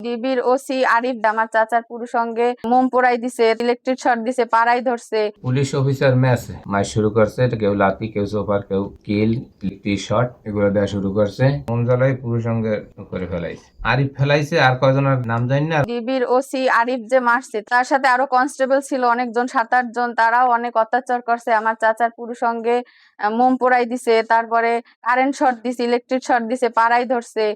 ডিবির OC Arif আমার চাচার পুরুষ সঙ্গে মোম পোড়াই দিছে, ইলেকট্রিক শর্ট দিছে, পাড়াই ধরছে। পুলিশ অফিসার ম্যাচে মাই শুরু করছে, কেউ লাঠি, কেউ সোফার, কেউ কিল, ইলেকট্রিক শর্ট এগুলো দেওয়া শুরু করছে। মোম জ্বালাই পুরুষ সঙ্গে করে ফেলাইছে, আরিফ ফেলাইছে, আর কয়জনের নাম জানি না। ডিবির ওসি আরিফ যে মারছে, তার সাথে আরো কনস্টেবল ছিল অনেকজন, 7-8 জন, তারাও অনেক অত্যাচার করছে। আমার চাচার পুরুষ সঙ্গে মোম পোড়াই দিছে, তারপরে কারেন্ট শর্ট দিছে, ইলেকট্রিক শর্ট দিছে, পাড়াই ধরছে,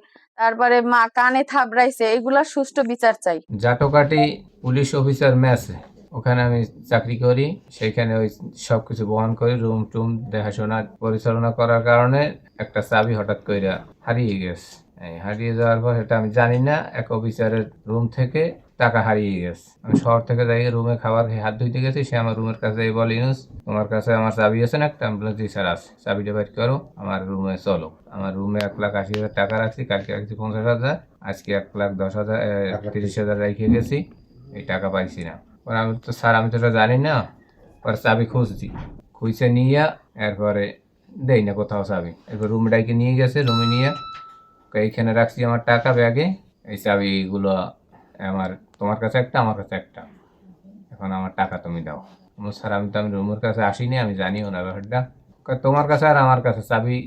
তারপরে মা কানে থাবড়াইছে। এগুলা সুষ্ঠু বিচার চাই। জাটোকাটি পুলিশ অফিসার ম্যাচে, ওখানে আমি চাকরি করি, সেইখানে ওই সবকিছু বহন করি, রুম টুম দেখাশোনা পরিচালনা করার কারণে একটা চাবি হঠাৎ করে হারিয়ে গেছে। হারিয়ে যাওয়ার পর সেটা আমি জানি না, এক অফিসারের রুম থেকে টাকা হারিয়ে গেছে। আমি শহর থেকে যাই, রুমে খাবার খেয়ে হাত ধুইতে গেছি, সে আমার রুমের কাছে বলে, ইউনুস তোমার কাছে আমার চাবি আছে না একটা? আমি বললাম জি স্যার আছে। চাবিটা বাইর করো, আমার রুমে চলো। আমার রুমে 1,80,000 টাকা রাখছি, কালকে রাখছি 50,000, আজকে 1,10,000 30,000 রেখে গেছি, এই টাকা পাইছি না। পরে আমি তো স্যার আমি তো এটা জানি না। পরে চাবি খুঁজছি, খুঁজে নিয়ে এরপরে দেই না কোথাও চাবি। এরপর রুম ডাইকে নিয়ে গেছে, রুমে নিয়ে এইখানে রাখছি আমার টাকা ব্যাগে, এই চাবিগুলো আমার, তোমার কাছে একটা, আমার কাছে একটা, এখন আমার টাকা তুমি দাও। স্যার আমি তো রুমের কাছে আসিনি, আমি জানিও না ব্যাপারটা। তোমার কাছে আর আমার কাছে চাবি,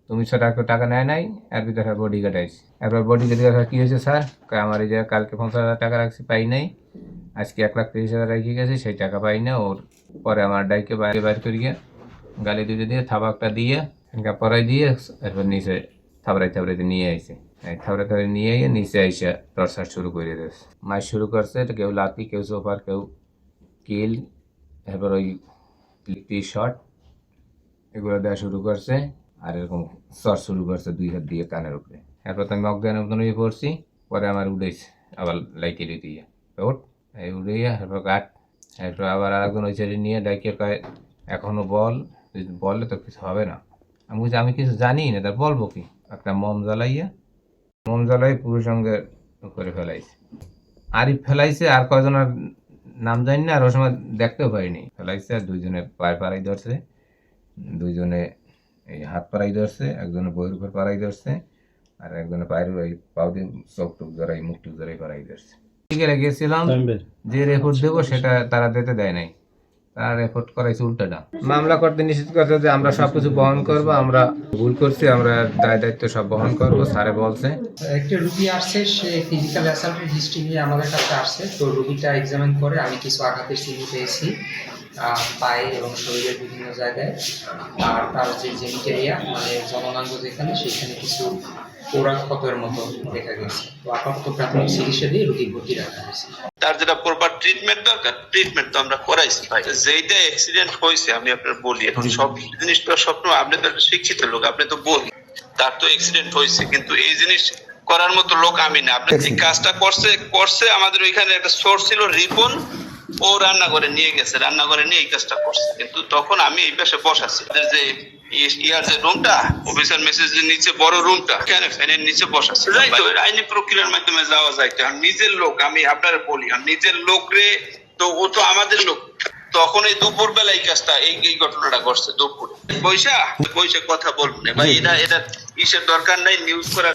তুমি সেটা একটু টাকা নেয় নাই, এর ভিতরে বডি গার্ড আইসি। এরপর বডি গার্ড কী হয়েছে স্যার? আমার এই যে কালকে 50,000 টাকা রাখছি, পাই নাই, আজকে 1,30,000 রেখে গেছি, সেই টাকা পাই না। ওর পরে আমার ডাইকে বাইর করিয়ে গালি দুটো দিয়ে থাবাকটা দিয়ে পরাই দিয়ে এরপর নিচে থাবড়াইতে নিয়ে আইছে। থাবড়াতে নিয়ে গিয়ে নিচে আইসা টর্চার শুরু করে দিয়েছে। মাছ শুরু করছে, কেউ লাঠি, কেউ সোফার, কেউ কিল, এরপর ওই ইলেকট্রিক শর্ট এগুলো দেওয়া শুরু করছে। আর এরকম চর শুরু করছে 2 হাত দিয়ে কানের উপরে। এরপর তো আমি অজ্ঞানের মতন হয়ে পড়ছি। পরে আমার উঠেছে আবার লাইটে দিয়ে ওঠ, এই উড়িয়ে এরপর কাট। এরপর আবার আরেকজন ওই সাইডে নিয়ে ডাইকে কয় এখনও বললে তো কিছু হবে না। আমি বলছি আমি কিছু জানি না, তার বলবো কি? একটা মোম জ্বালাই পুরুষ সঙ্গে করে ফেলাইছে। আরিফ ফেলাইছে, আর কয়জনের নাম জানি না, আর ওই সময় দেখতেও পাইনি। ফেলাইছে, আর 2জনে পায়ের পাড়াই ধরছে, 2জনে এই হাত পাড়াই ধরছে, একজনে বইয়ের উপর পাড়াই ধরছে, আর একজনে পায়ের ওই পাও দিয়ে চোখ টুক জড়াই, মুখ টুক জড়াই পাড়াই ধরছে। গেছিলাম, যে রেকর্ড দেবো সেটা তারা দিতে দেয় নাই, তারা রেকর্ড করাইছে উল্টাটা। মামলা করতে নিষেধ করছে যে আমরা সবকিছু বহন করবো, আমরা ভুল করছি, আমরা দায় দায়িত্ব সব বহন করবো, স্যারে বলছে। একটা রুগী আসছে, সে ফিজিক্যাল অ্যাসাল্টের হিস্ট্রি নিয়ে আমাদের কাছে আসছে। তো রুগীটা এক্সামিন করে আমি কিছু আঘাতের চিহ্ন পেয়েছি পায়ে এবং শরীরের বিভিন্ন জায়গায়। আর তার যে জেনিটেরিয়া মানে জননাঙ্গ যেখানে, সেখানে কিছু পোড়া ক্ষতের মতো দেখা গেছে। তো আপাতত প্রাথমিক চিকিৎসা দিয়ে রুগী ভর্তি রাখা হয়েছে। তার যেটা প্রপার ট্রিটমেন্ট দরকার, ট্রিটমেন্ট তো আমরা করাইছি ভাই। যেইটা অ্যাক্সিডেন্ট হয়েছে, আমি আপনার বলি, এখন সব জিনিসটা স্বপ্ন, আপনি তো শিক্ষিত লোক, আপনি তো বলি তার তো অ্যাক্সিডেন্ট হয়েছে, কিন্তু এই জিনিস করার মতো লোক আমি না। আপনি এই কাজটা করছে আমাদের ওইখানে একটা সোর্স ছিল রিপন, ও রান্নাঘরে নিয়ে গেছে, রান্নাঘরে নিয়ে এই কাজটা করছে। কিন্তু তখন আমি এই পাশে বসাছি, যে ইয়ার যে রুমটা, অফিসার মেসেজের নিচে বড় রুমটা, এখানে ফ্যানের নিচে বসাছে। আইনি প্রক্রিয়ার মাধ্যমে যাওয়া যায়। নিজের লোক, আমি আপনার বলি, নিজের লোক রে, তো ও তো আমাদের লোক। তখন এই দুপুর বেলা এই কাজটা, এই ঘটনাটা ঘটছে দুপুরে। পয়সা কথা বলবো না ভাই, এটা ইসের দরকার নাই নিউজ করার।